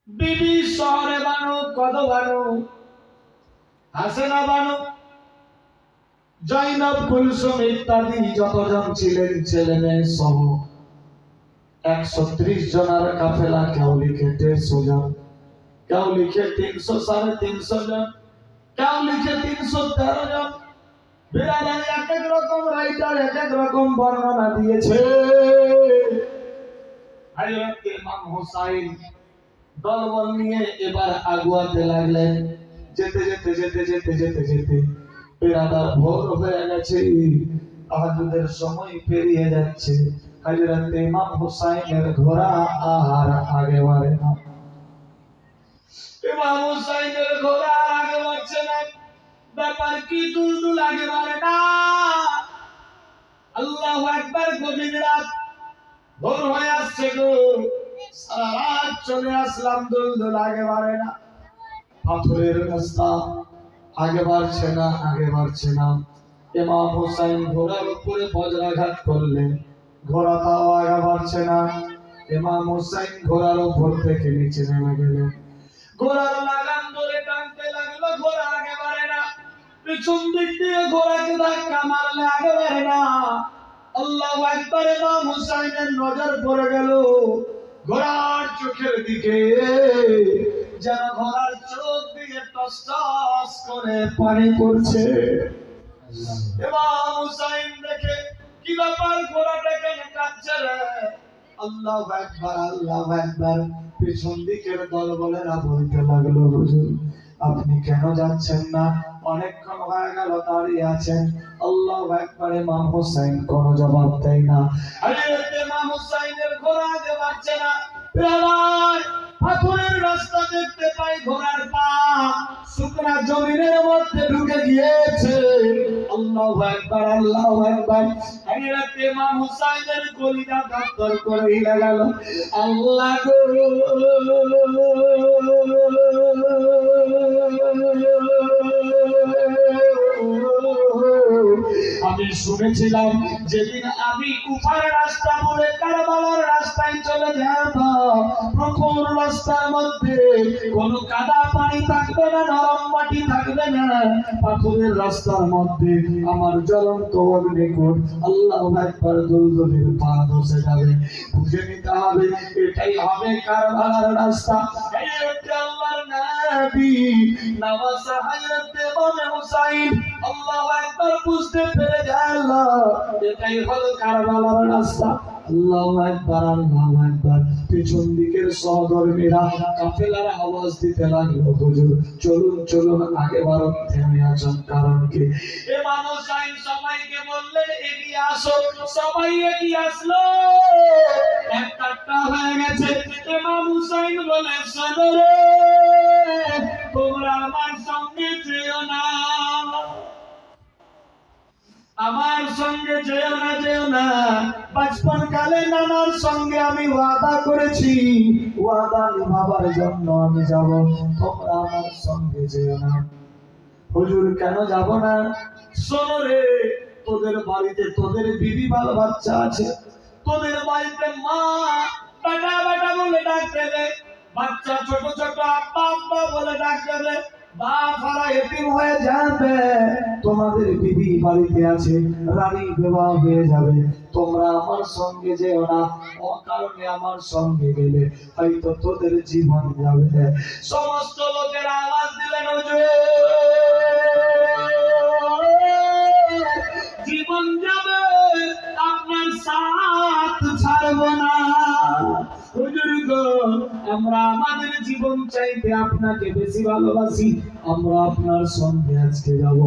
বিবি শহরে বানু, কদ বানু, হাসেনা বানু, জৈনব, কুলসুম ইত্যাদি যতজন ছিলেন ছেলে মেয়ে সহ 130 জনের কাফেলা। কেউ লিখে 150 জন, কেউ লিখে 300, 350 জন, কেউ লিখে 313 জন। বিরাদার এক এক রকম রাইটার এক এক রকম বর্ণনা দিয়েছে। হযরত ইমাম হুসাইন দলবল নিয়ে এবার আগুয়াতে লাগলেন। যেতে যেতে যেতে যেতে যেতে যেতে বিরাদার ভোর হয়ে গেছে, তাহাজ্জুদের সময় পেরিয়ে যাচ্ছে। হযরত ইমাম হুসাইনের ঘোড়া আর আগে বাড়ে না। ইমাম হুসাইনের ঘোড়া আর আগে বাড়ছে না। ব্যাপার কি? দুলদুল আগে বাড়ে না। আল্লাহু আকবার। গভীর রাত, ভোর হয়ে আসছে গো। সারা রাত চলে আসলাম, দুলদুল আগে বাড়ে না। পাথরের রাস্তা, আগে বাড়ছে না, আগে বাড়ছে না। ইমাম হুসাইন ঘোড়ার উপরে বজ্রাঘাত করলেন, ঘোড়াটাও আগে বাড়ছে না। ইমাম হুসাইন ঘোড়ার উপর থেকে নিচে নেমে গেলেন। ঘোড়ার লাগাম ধরে টানতে লাগলো, ঘোড়া আগে বাড়ে না। পিছন দিক দিয়ে ঘোড়াকে ধাক্কা মারলে আগে বাড়ে না। আল্লাহু আকবার। ইমাম হুসাইনের নজর পড়ে গেল ঘোড়ার চোখের দিকে, যেন ঘোড়ার চোখ দিয়ে টস টস করে পানি পড়ছে। ইমাম হুসাইন দেখে, কি ব্যাপার, ঘোড়াটা কেন কাঁদছে রে? আল্লাহু আকবার, আল্লাহু আকবার। পিছন দিকের দলবলেরা বলতে লাগলো, হুজুর আপনি কেন যাচ্ছেন না? অনেকক্ষণ হয়ে গেল দাঁড়িয়ে আছেন। আল্লাহু আকবার। ইমাম হুসাইন কোনো জবাব দেয় না। হযরত ইমাম হুসাইনের ঘোড়া আগে বাড়ছে না। প্রায় পাথরের রাস্তা দেখতে পাই, ঘোড়ার পা শুকনা জমিনের মধ্যে ঢুকে গিয়েছে। আল্লাহু আকবার, আল্লাহু আকবার। হযরত ইমাম হুসাইনের কলিজা দরদর করে হিলে গেল। আল্লাহ গো, আমি শুনেছিলাম যেদিন আমি কুফার রাস্তা বলে কারবালার রাস্তায় চলে যাব, প্রখর রাস্তার মধ্যে কোনো কাদা পানি থাকবে না, নরম মাটি থাকবে না। পাথরের রাস্তার মধ্যে আমার জ্বলন্ত অগ্নিকুণ্ড। আল্লাহু আকবার। দুলদুলের পা ধসে যাবে। বুঝে নিতে হবে এটাই হবে কারবালার রাস্তা। হযরত আল্লাহর নবী নওয়াজা হযরত ইমাম হুসাইন আল্লাহু আকবার বুঝতে পেরে গেল এটাই হলো কারবালার রাস্তা। আল্লাহু আকবার, আল্লাহু আকবার। পিছন দিকের সহধর্মীরা কাফেলার আওয়াজ দিতে লাগলো, হুজুর চলুন চলুন, আগে বারণ, থেমে আছেন কারণ কি? ইমাম হুসাইন সবাইকে বললেন এগিয়ে আসো। সবাই এগিয়ে আসলো। একটা হয়ে গেছে। ইমাম হুসাইন বলে, শোনো রে, তোমরা আমার সঙ্গে যেও না, আমার সঙ্গে যেও না, যেও না। বচপন কালে নানার সঙ্গে আমি ওয়াদা করেছি, ওয়াদা নিভাবার জন্য আমি যাব। তোমরা আমার সঙ্গে যেও না। হুজুর কেন যাব না? শোনো রে, তোদের বাড়িতে তোদের বিবি বাল বাচ্চা আছে। তোদের বাড়িতে মা বেটা বেটা বলে ডাক দেবে, বাচ্চা ছোট ছোট আব্বা আব্বা বলে ডাক দেবে। বাপ হারা এতিম হয়ে যাবে। তোমাদের বিবি বাড়িতে আছে, রানী বিবাহ হয়ে যাবে। তোমরা আমার সঙ্গে যেও না, অকারণে আমার সঙ্গে গেলে হয়তো তোদের জীবন যাবে। সমস্ত লোকেরা আওয়াজ দিলেন, হুজুর জীবন যাবে, আপনার সাথ ছাড়ব না। হুজুর গো, আমরা আমাদের জীবন চাইতে আপনাকে বেশি ভালোবাসি, আমরা আপনার সঙ্গে আজকে যাব।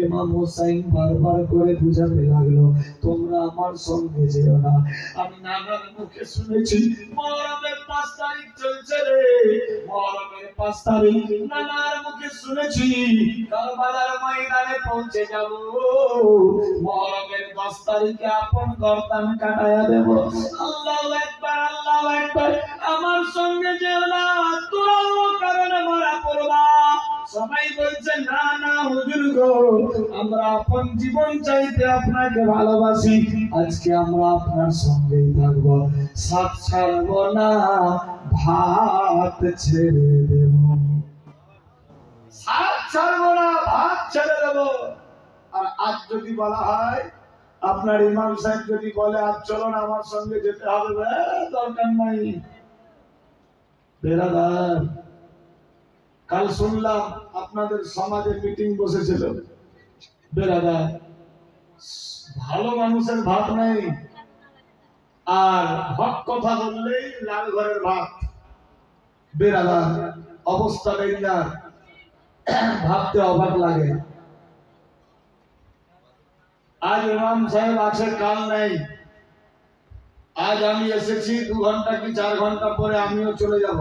ইমাম হুসাইন বারবার করে বুঝাতে লাগলো, তোমরা আমার সঙ্গে যেও না। আমি নানার মুখে শুনেছি মুহররমের 5 তারিখ চলছে রে, মুহররমের 5 তারিখ নানার মুখে শুনেছি কারবালার ময়দানে পৌঁছে যাব। মুহররমের 10 তারিখে আপন গর্দান কাটায়া দেব। আল্লাহু আকবার, আল্লাহু আকবার। আমার সঙ্গে যেও না, তোরাও কারণে মারা পড়বা। সবাই বলছে, না না হুজুর গো, আমরা আপন জীবন চাইতে আপনাকে ভালোবাসি, আজকে আমরা আপনার সঙ্গেই থাকবো, সাথ ছাড়বো না, ভাত ছেড়ে দেব, সাত ছাড়বো না, ভাত ছেড়ে দেব। আর আজ যদি বলা হয়, আপনার ইমাম সাহেব যদি বলে আজ চলো না আমার সঙ্গে যেতে হবে, দরকার নাই। বেরাদার, কাল শুনলাম আপনাদের সমাজে মিটিং বসেছিল। বেরাদার, ভালো মানুষের ভাত নেই, আর হক কথা বললেই লাল ঘরের ভাত। বেরাদার, অবস্থা বেঞ্জার, ভাবতে অবাক লাগে। আজ ইমাম সাহেব আছে, কাল নেই। আজ আমি এসেছি, 2 ঘন্টা কি 4 ঘন্টা পরে আমিও চলে যাব।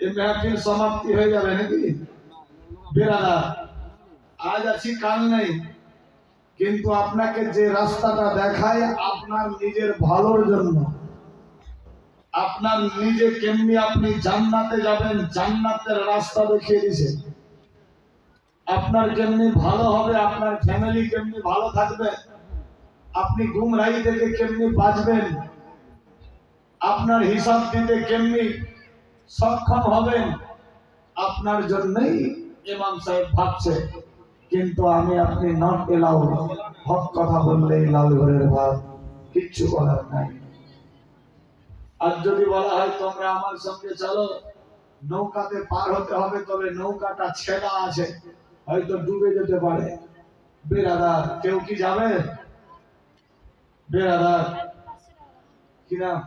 এই মেহফিল সমাপ্তি হয়ে যাবে নাকি? বেরাদার, আজ আছি, কাল নেই। কিন্তু আপনাকে যে রাস্তাটা দেখায় আপনার নিজের ভালোর জন্য, আপনার নিজে কেমনি আপনি জান্নাতে যাবেন, জান্নাতের রাস্তা দেখিয়ে দিয়েছে। আপনার কেমনি ভালো হবে, আপনার ফ্যামিলি কেমনি ভালো থাকবে, আপনি গুমরাহি থেকে কেমনি বাঁচবেন, আপনার হিসাব দিতে কেমনি সক্ষম হবেন, আপনার জন্যই ইমাম সাহেব ভাবছে। কিন্তু আমি আপনি নট এলাউড, হক কথা বললেই লাল ঘরের ভাত, কিচ্ছু বলার নাই। আর যদি বলা হয় তোমরা আমার সঙ্গে চলো, নৌকাতে পার হতে হবে, তবে নৌকাটা ছেড়া আছে, হয়তো ডুবে যেতে পারে। বেরাদার, কেউ কি যাবে? বেরাদার, কি নাম?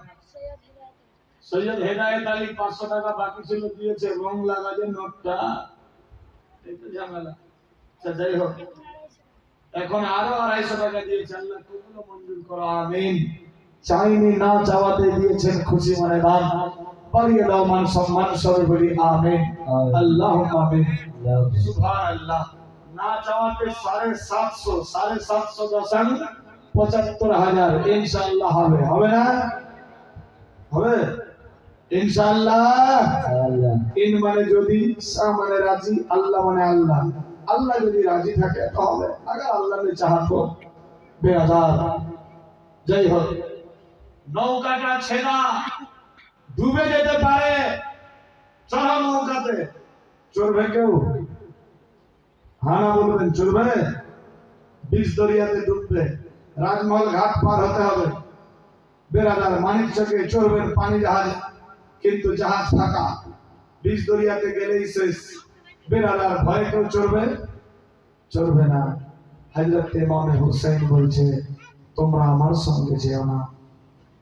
সৈয়দ হেদায়েত আলী, 500 টাকা বাকি ছিল, দিয়েছে। রং লাগা যে নোটটা, এই তো ঝামেলা। যাই হোক, এখন আরো 250 টাকা দিয়েছে। আল্লাহ কবুল মঞ্জুর করো, আমিন। চাইনি না, চাওয়াতে দিয়েছেন, খুশি মনে দান। বাড়িয়ে দাও মান সম্মান, সবে বলি আমিন, আল্লাহুম্মা আমিন, সুবহানাল্লাহ। না চাওয়াতে 750, 750 দশান 75,000 ইনশাআল্লাহ হবে। হবে না? হবে ইনশাআল্লাহ। ইন মানে যদি, সা মানে রাজি, আল্লাহ মানে আল্লাহ। আল্লাহ যদি রাজি থাকে তো হবে, আগে আল্লাহ ने चाहा तो। বেরাদার, যাই হোক, নৌকাটা ছেড়া, ডুবে যেতে পারে। চড়া নৌকাতে চড়বে কেউ? হানা বলবেন, চড়বে? 20 দরিয়াতে ডুববে, রাজমহল ঘাট পার হতে হবে। বেরাদার, মানিকচকে চড়বেন পানি জাহাজে, কিন্তু জাহাজ ফাঁকা, 20 দরিয়াতে গেলেই শেষ। বেরাদার, ভয়ে কেউ চড়বে? চড়বে না। হযরত ইমাম হুসাইন বলছে, তোমরা আমার সঙ্গে যেও না।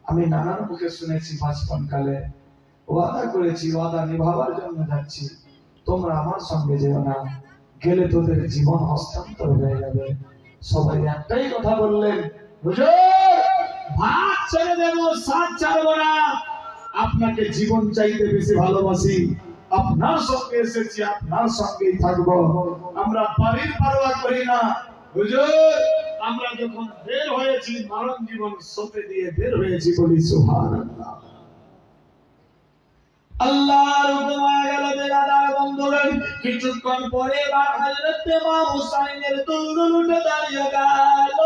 আমি নানার মুখে শুনেছি, বাঁচপন কালে ওয়াদা করেছি, ওয়াদা নিভাবার জন্য যাচ্ছি, তোমরা আমার সঙ্গে যেও না, গেলে তোদের জীবন হস্তান্তর হয়ে যাবে। সবাই একটাই কথা বললেন, হুজুর ভাত ছেড়ে দেব, সাথ ছাড়বো না। আপনাকে জীবন চাইতে বেশি ভালোবাসি, আপনার সঙ্গে এসেছি, আপনার সঙ্গেই থাকবো। আমরা বাড়ির পরোয়া করি না হুজুর, আমরা যখন বের হয়েছি মরণ জীবন সঁপে দিয়ে বের হয়েছি, বলি সুবহানাল্লাহ। আল্লাহর হুকুম হয়ে গেল। বেরাদার বন্ধুগণ, কিছুক্ষণ পরে হযরত ইমাম হুসাইনের দুলদুল উঠে দাঁড়িয়ে গেল।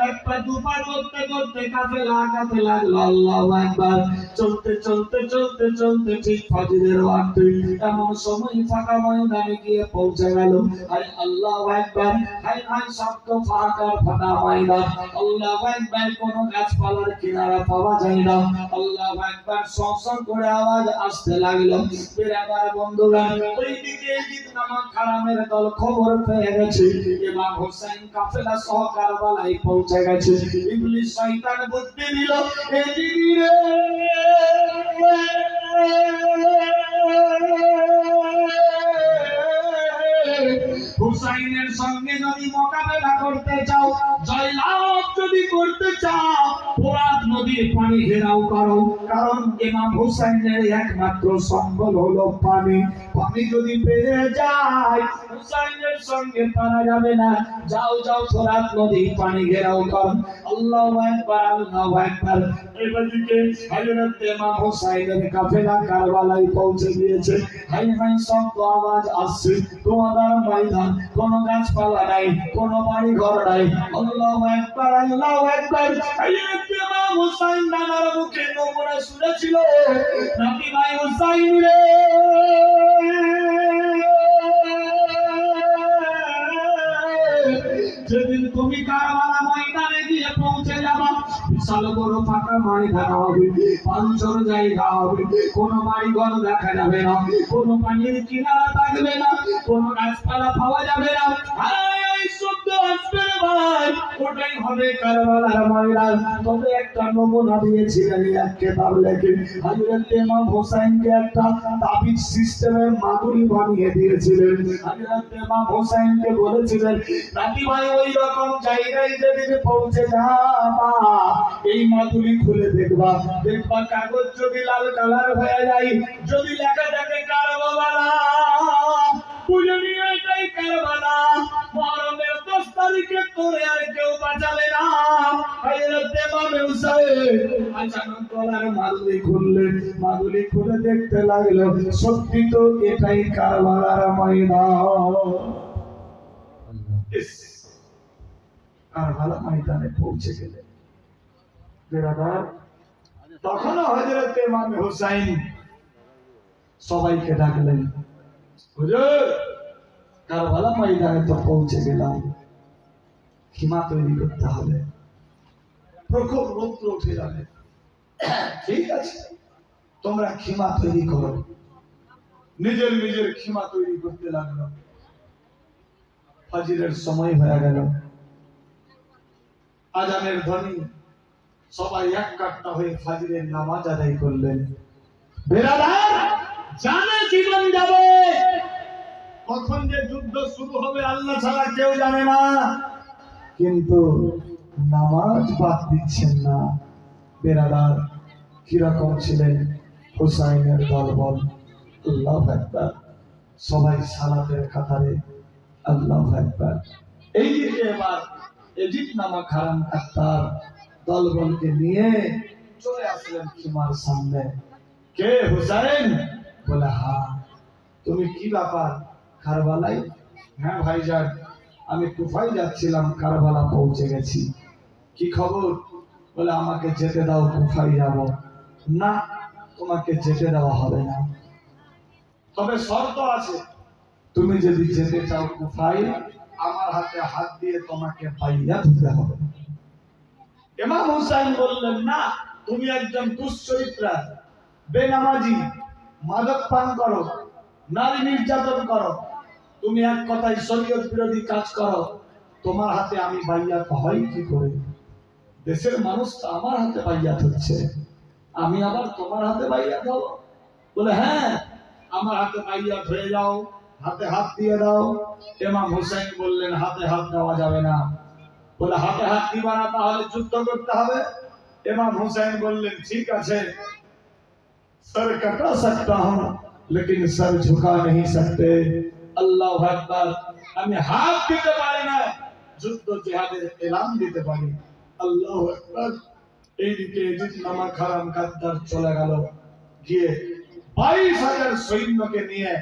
এক পা দুপা করতে করতে কাফেলা আগাতে লাগলো। আল্লাহু আকবার। চলতে চলতে চলতে চলতে ঠিক ফজরের ওয়াক্ত, এমন সময় ফাঁকা ময়দানে গিয়ে পৌঁছে গেল। আর আল্লাহু আকবার, হাই হাই শব্দ, ফাঁকা ফাঁকা ময়দান। আল্লাহু আকবার, কোনো গাছপালার কিনারা পাওয়া যায় না। আল্লাহু আকবার, সংসং করে আওয়াজ আসতে লাগলো। বেরাদার বন্ধুগণ, ওইদিকে জিদনামা খারামের দল খবর পেয়ে গেছে ইমাম হুসাইন কাফেলা সহ কারবালায় পৌঁছে গেছে। ইবলিস শয়তান বুদ্ধি দিল, এদিকে হুসাইনের সঙ্গে যদি মোকাবেলা করতে চাও, জয়লাভ যদি করতে চাও, ফোরাত নদীর পানি ঘেরাও করো। কারণ ইমাম হুসাইনের একমাত্র সম্বল হলো পানি। পানি যদি পেয়ে যায়, হুসাইনের সঙ্গে পারা যাবে না। যাও যাও, ফোরাত নদী পানি ঘেরাও করো। আল্লাহু আকবার, আল্লাহু আকবার। এদিকে হযরত ইমাম হুসাইনের কাফেলা কারবালায় পৌঁছে গিয়েছে। হাই হাই শব্দ আওয়াজ আসছে। তোমাদের ময়দান, কোন গাছপালা নাই, কোন বাড়ি ঘর নাই। আল্লাহু আকবার, আল্লাহু আকবার। হযরত ইমাম হুসাইন নানার মুখে নমুনা শুনেছিল নাতি ভাই হুসাইন রে যেদিন তুমি কারবালা ময়দানে গিয়ে পৌঁছে যাবা বিশাল বড় ফাঁকা ময়দান হবে, পাঁচজন জায়গা হবে, কোনো বাড়ি ঘর দেখা যাবে না, কোনো পানির কিনারা থাকবে না, কোনো গাছপালা পাওয়া যাবে না। ওটাই হবে কারবালার ময়দান। তবে একটা নমুনা দিয়েছিলেন এক কেতাব লেখে, হযরত ইমাম হোসেনকে একটা তাবিজ সিস্টেমের মাদুলি বানিয়ে দিয়েছিলেন। হযরত ইমাম হোসেনকে বলেছিলেন নাতি ভাই ওই রকম জায়গায় যেদিন পৌঁছে যাবা এই মাদুলি খুলে দেখবা, দেখবা কাগজ যদি লাল কালার হয়ে যায়, যদি লেখা থাকে কারবালা, বুঝে নিয়ে এটাই কারবালা, মুহররমের 10 তারিখে তোরে আর কেউ বাঁচাবে না। হযরত ইমাম হুসাইন আচানক গলার মাদুলি খুলে দেখতে লাগলো, সত্যি তো এটাই কারবালার ময়দান। কারবালা ময়দানে পৌঁছে গেলে বেরাদার, তখনও হযরত ইমাম হুসাইন সবাইকে ডাকলেন, হুজুর কারবালা ময়দানে তো পৌঁছে গেলাম, খিমা তৈরি করতে হবে, প্রখর রৌদ্র উঠে যাবে, ঠিক আছে তোমরা খিমা তৈরি করো। নিজের খিমা তৈরি করতে লাগলো। ফজরের সময় হয়ে গেল, আজানের ধ্বনি, সবাই এক কাট্টা হয়ে ফজরের নামাজ আদায় করলেন। বেরাদার, জানে জীবন যাবে, কখন যে যুদ্ধ শুরু হবে আল্লাহ ছাড়া কেউ জানে না, কিন্তু নামাজ বাদ দিচ্ছেন না। বেরাদার, কিরকম ছিলেন হুসাইনের দলবল, আল্লাহু আকবার, সবাই সালাতের কাতারে, আল্লাহু আকবার। এইদিকে এবার এজিদ নামক হারাম কাত্তার দলবলকে নিয়ে চলে আসলেন খিমার সামনে। কে হুসাইন? বলে হ্যাঁ। তুমি কি ব্যাপার, কারবালায়? হ্যাঁ ভাইজান, আমি কুফায় যাচ্ছিলাম, কারবালা পৌঁছে গেছি। কি খবর? বলে আমাকে যেতে দাও, কুফায় যাব। না, তোমাকে যেতে দেওয়া হবে না, তবে শর্ত আছে, তুমি যদি যেতে চাও কুফায়, আমার হাতে হাত দিয়ে তোমাকে বাইয়াত দিতে হবে। ইমাম হুসাইন বললেন না, তুমি একজন দুশ্চরিত্রা, বেনামাজি, মাদক পান করো, নারী নির্যাতন করো, তুমি এক কথায় শরীয়ত বিরোধী কাজ করো, তোমার হাতে আমি বাইয়াত হয় কি করে? দেশের মানুষ তো আমার হাতে বাইয়াত হচ্ছে, আমি আবার তোমার হাতে বাইয়াত হব? বলে হ্যাঁ, আমার হাতে বাইয়াত হয়ে যাও, হাতে হাত দিয়ে দাও। ইমাম হুসাইন বললেন হাতে হাত দেওয়া যাবে না। বলে হাতে হাত দিবা না, তাহলে যুদ্ধ করতে হবে। ইমাম হুসাইন বললেন ঠিক আছে, सर कटा सकता हूं लेकिन सर झुका नहीं सकते। আল্লাহু আকবার, আমি হাত দিতে পারি না, যুদ্ধ জিহাদের এলান দিতে পারি। আল্লাহু আকবার। এইদিকে এজিদ নামক হারাম কাদ্দার চলে গেল, গিয়ে 22,000 সৈন্যকে নিয়ে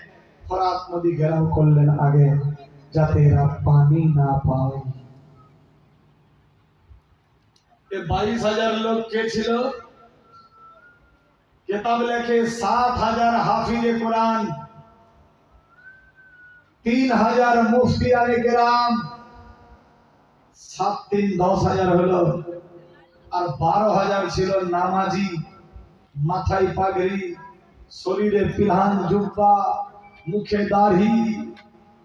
ফরাত নদী ঘেরাও করলেন আগে, যাতে এরা পানি না পায়। এই 22,000 লোক কে ছিল? किताब लेखे 7,000 हाफिजे कुरान, 3,000 मुफ्तियाने किराम, 7 3 10,000 হলো, আর 12,000 ছিল নামাজি, মাথায় পাগড়ি, শরীরে পিলহান জুব্বা, মুখে দাড়ি,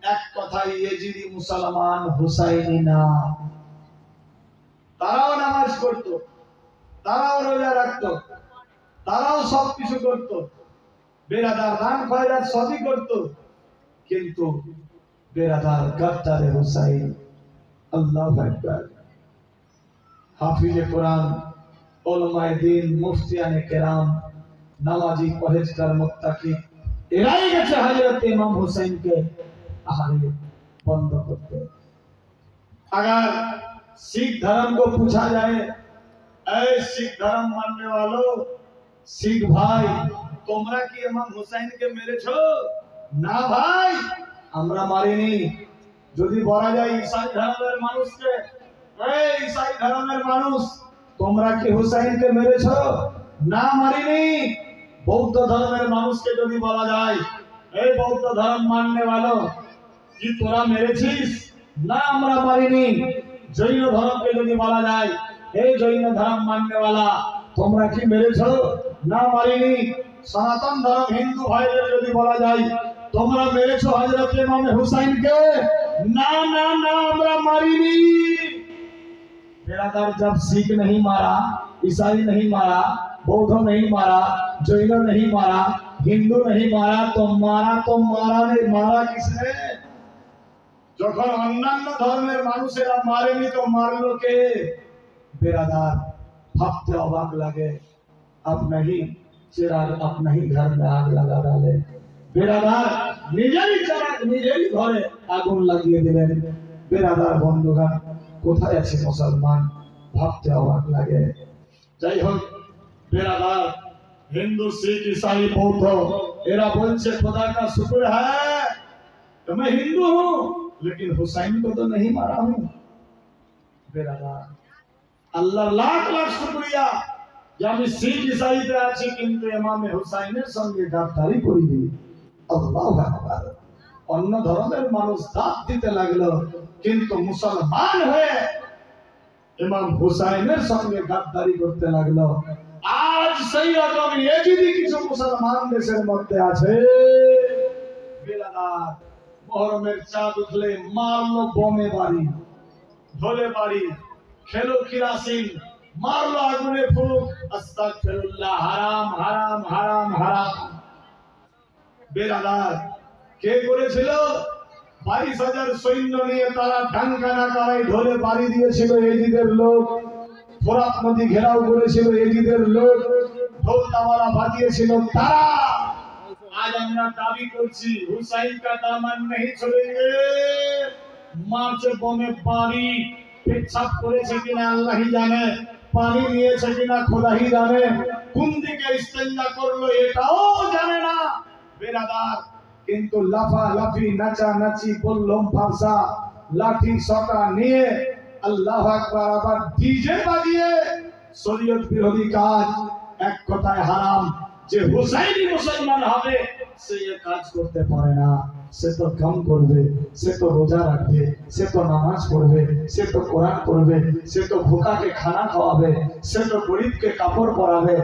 এক কথায় ইয়েজিদি মুসলমান, হুসাইনি না। তারাও নামাজ পড়তো, তারাও রোজা রাখতো, তারাও সবকিছু করতো, বেরাদার দান খয়রাত সবই করতো, কিন্তু বেরাদার গাদ্দারে হুসাইন। আল্লাহু আকবার। হাফিজে কোরআন, উলামায়ে দ্বীন, মুফতিয়ানে কেরাম, নামাজি, পরহেজগার, মুত্তাকি, এরাই গেছে হযরত ইমাম হুসাইনকে আহারে বন্ধ করতে। अगर सिख धर्म को पूछा जाए, ऐ सिख धर्म मानने वालों, सिख भाई, তোমরা কি ইমাম হুসাইনকে মেরেছো? না ভাই, আমরা মারিনি। যদি বলা যায় ঈসাই ধর্মের মানুষকে, এই ঈসাই ধর্মের মানুষ, তোমরা কি হুসাইনকে মেরেছো? না মারিনি। বৌদ্ধ ধর্মের মানুষকে যদি বলা যায় এই বৌদ্ধ ধর্ম মাননে ভালো কি তোরা মেরেছিস, না আমরা মারিনি। জৈন ধর্মকে যদি বলা যায় এই জৈন ধর্ম মাননেওয়ালা তোমরা কি মেরেছো, না মারিনি। সনাতন ধর্ম হিন্দু ভাইদের যদি বলা যায় তোমরা মেরেছো হযরত ইমাম হুসাইনকে, না না না আমরা মারিনি। बिरादर जब सिख नहीं मारा, ईसाई नहीं मारा, बौद्ध नहीं मारा, जैन नहीं मारा, हिंदू नहीं मारा तो मारा नहीं, मारा किसने? যখন অন্যান্য ধর্মের মানুষেরা মারেনি তো মারলো কে? बिरादर ভাবতে অবাক লাগে, अपना ही चिराग अपना ही घर में आग लगा डाले। बिरादर নিজেরই চিরাগ নিজেরই ঘরে আগুন লাগিয়ে দিলেন। बिरादर বন্ধুগণ কোথায় আছে মুসলমান, ভাবতে অবাক লাগে। যাই হোক बिरादर हिंदू सिख ईसाई बौद्ध এরা বলছে खुदा का शुक्र है तो मैं हिंदू हूँ लेकिन हुसैन को तो नहीं मारा हूँ। बिरादर अल्लाह लाख लाख शुक्रिया যে আমি শিখ ইসাইতে আছি কিন্তু ইমাম হুসাইনের সঙ্গে গাদ্দারি করিনি। আল্লাহু আকবার। অন্য ধর্মের মানুষ দাঁত দিতে লাগলো কিন্তু মুসলমান হয়ে ইমাম হুসাইনের সঙ্গে গাদ্দারি করতে লাগলো। আজ সেই রকম এজিদি কিছু মুসলমান দেশের মধ্যে আছে। বিরাদার মহরমের চাঁদ উঠলে মারলো বোমে বাড়ি, ঢোলে বাড়ি, খেলো কিরাসিন, মারলো আগুনে ফুক, আস্তাগফিরুল্লাহ, হারাম হারাম হারাম হারাম। বিরাদার কে করেছিল? 22,000 সৈন্য নিয়ে তারা ঢাঙ্কানা করাই ঢোলে বাড়ি দিয়েছিল এজিদের লোক, ফোরাত নদী ঘেরাও করেছিল এজিদের লোক, ঢোল তামালা বাজিয়েছিল তারা। আজ আমরা দাবি করছি হুসাইন কা দামন नहीं छोड़ेंगे। মারছে বোমে বাড়ি, পেছাব করেছে কিনা আল্লাহই জানে, পানি নিয়েছে কিনা খোদাই জানে, কোন দিকে ইস্তেঞ্জা করলো এটাও জানে না। বিরাদার কিন্তু লাফালাফি নাচানাচি বললম ফারসা লাঠি সটা নিয়ে আল্লাহু আকবার আবার ডিজে বাজিয়ে শরীয়ত বিরোধী কাজ, এক কথায় হারাম। যে হুসাইনি মুসলমান হবে সে এই কাজ করতে পারে না। সে তো কাম করবে, সে তো রোজা রাখবে, সে তো নামাজ পড়বে, সে তো কোরআন পড়বে, সে তো ভুকাকে খানা খাওয়াবে, সে তো গরিবকে কাপড় পরাবে।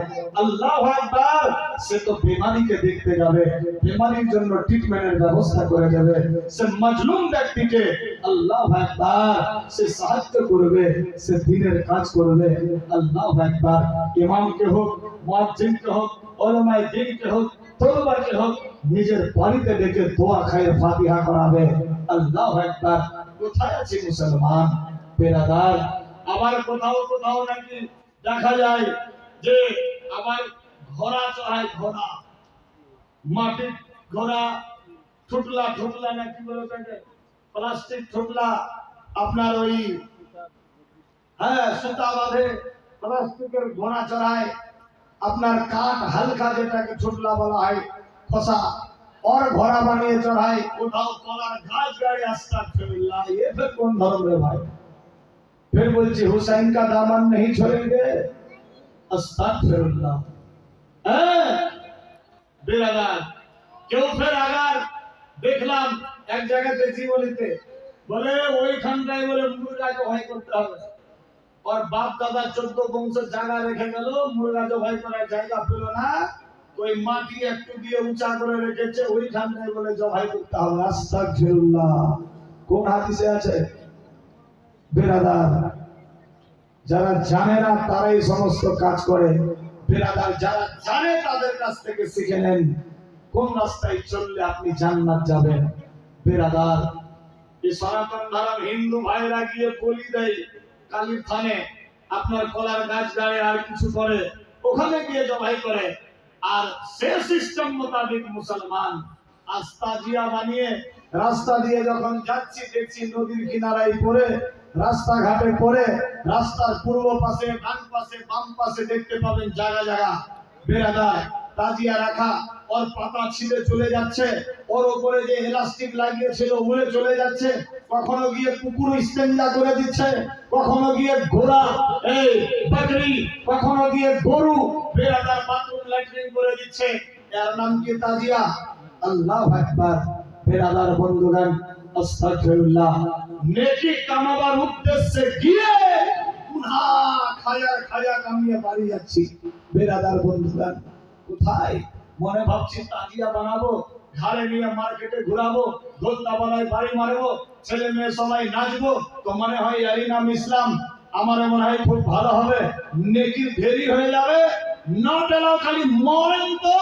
আল্লাহু আকবার। সে তো বিমারিকে দেখতে যাবে, বিমারির জন্য ট্রিটমেন্টের ব্যবস্থা করে দেবে। সে মজলুম ব্যক্তিকে আল্লাহু আকবার সে সাহায্য করবে, সে দ্বীনের কাজ করবে। আল্লাহু আকবার। ইমামকে হোক, মুয়াজ্জিনকে হোক, উলামায়ে দ্বীনকে হোক, তলবাকে হোক, নিজের বাড়িতে ডেকে দোয়া খায় ফাতিহা করাবে। আল্লাহু আকবার। কোথায় আছে মুসলমান? বিরাদার আবার কোথাও কোথাও নাকি দেখা যায় যে আবার ঘোড়া চড়ায়, ঘোড়া, মাটির ঘোড়া, ঠুটলা ঠুটলা না কি বলে থাকে, প্লাস্টিক ঠুটলা, আপনার ওই সুতা বাঁধে প্লাস্টিকের ঘোড়া চড়ায়, আপনার কাঠ হালকা যেটাকে ছোটলা বলা হয় খোসা, और घोड़ा বানিয়ে চড়ায়, কোথাও কলার গাছ গাড়ি। আস্তাগফিরুল্লাহ। ये फिर कौन धर्म है भाई? फिर बोलছি हुसैन का दामन नहीं छोड़ेंगे। আস্তাগফিরুল্লাহ। বিরাদার কেউ ফের আগার দেখলাম এক জায়গাতে জীবনীতে বলে ওইখানটায় বলে মুরগাকে ভয় করতে হবে, और बाप दादा 14 বংশ জায়গা রেখে গেল, মুরগা জবাই করার জায়গা পেল না, ওই মাটি একটু দিয়ে উঁচা করে রেখেছে, ওইখানটায় বলে জবাই করতে হবে। আস্তাগফিরুল্লাহ। কোন হাদিসে আছে? বিরাদার যারা জানে না তারাই সমস্ত কাজ করে। বিরাদার যারা জানে তাদের কাছ থেকে শিখে নেন কোন রাস্তায় চললে আপনি জান্নাত যাবেন। বিরাদার এই সনাতন ধর্ম হিন্দু ভাইরা গিয়ে বলি দেয় কালীর থানে, আপনার কলার গাছ গায়ে আর কিছু করে, ওখানে গিয়ে জবাই করে। আর সে সিস্টেম মোতাবেক মুসলমান আস্তাজিয়া বানিয়ে রাস্তা দিয়ে যখন যাচ্ছি দেখছি নদীর কিনারায় পড়ে, রাস্তাঘাটে পড়ে, রাস্তার পূর্ব পাশে, ডান পাশে, বাম পাশে দেখতে পাবেন জায়গা জায়গা বিরাদার তাজিয়া রাখা। ওর পাতা ছিঁড়ে চলে যাচ্ছে, ওর উপরে যে এলাস্টিক লাগিয়েছিল উড়ে চলে যাচ্ছে, কখনো গিয়ে কুকুর ইস্তেঞ্জা করে দিচ্ছে, কখনো গিয়ে ঘোড়া এই বকরি, কখনো গিয়ে গরু বেরাদার বাথরুম ল্যাট্রিন করে দিচ্ছে। এর নাম কি তাজিয়া? আল্লাহু আকবার। বেরাদার বন্ধুগণ, আস্তাগফিরুল্লাহ। নেকি কামাবার উদ্দেশ্যে গিয়ে গুনাহ খায়া কামিয়ে বাড়ি যাচ্ছি। বেরাদার বন্ধুগণ, কোথায় মনে ভাবছি তাজিয়া বানাবো, ঘাড়ে নিয়ে মার্কেটে ঘুরাবো, দোলতাবালায় বাড়ি মারবো, ছেলে মেয়ে সবাই নাচবো, তো মনে হয় এরই নাম ইসলাম। আমার মনে হয় খুব ভালো হবে, নেকি দেরি হয়ে যাবে, নট এলাও, খালি মরেন তো।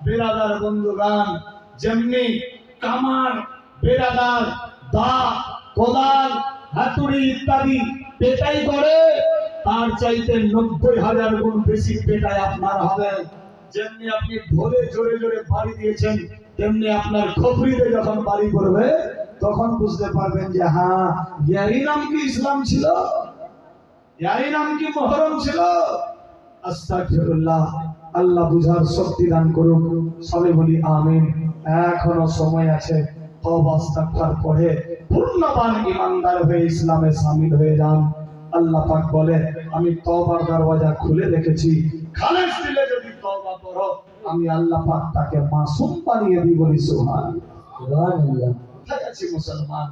বেরাদার বন্ধুগণ, যেমনি কামান, বেরাদার দা, কোদাল, হাতুড়ি ইত্যাদি পেটাই করে, তার চাইতে 90,000 গুণ বেশি পেটাই আপনার হবে। যেমনি আপনি ধরে জোরে জোরে বাড়ি দিয়েছেন, তেমনি আপনার খবরিতে যখন বাড়ি পড়বে তখন বুঝতে পারবেন যে হ্যাঁ, ইয়ারই নাম কি ইসলাম ছিল, ইয়ারই নাম কি মুহররম ছিল। আস্তাগফিরুল্লাহ। আল্লাহ বুঝার শক্তি দান করুন, সবাই বলি আমিন। এখনো সময় আছে, তওবা ইস্তিগফার পড়ে পূর্ণবান ঈমানদার হয়ে ইসলামে শামিল হয়ে যান। আল্লাহ পাক বলে, আমি তওবার দরওয়াজা খুলে রেখেছি, খালেস দিলে যদি তওবা করো আমি আল্লাহ পাক তাকে মাসুম বানিয়ে দিই। বলি সুবহানাল্লাহ। কোথায় আছি মুসলমান,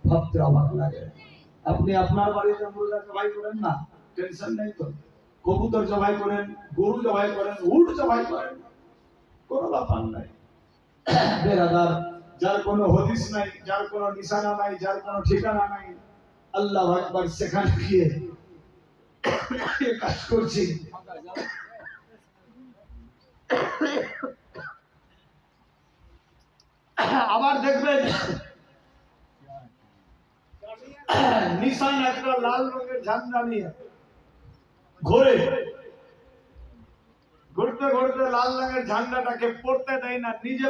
ভাবতে অবাক লাগে। আপনি আপনার বাড়িতে মুরগা জবাই করেন না, টেনশন নেই তো, কবুতর জবাই করেন, গরু জবাই করেন, উট জবাই করেন, কোনো ব্যাপার নাই। বেরাদার, যার কোনো হদিস নাই, যার কোনো নিশানা নাই, যার কোনো ঠিকানা নাই, আল্লাহু আকবার, সেখানে গিয়ে কাজ করছি। আবার দেখবেন নিশান একটা লাল রঙের ঝান্ডা নিয়ে ঘুরে, ঘুরতে ঘুরতে লাল রঙের ঝান্ডাটাকে পড়তে দেয় না, নিজে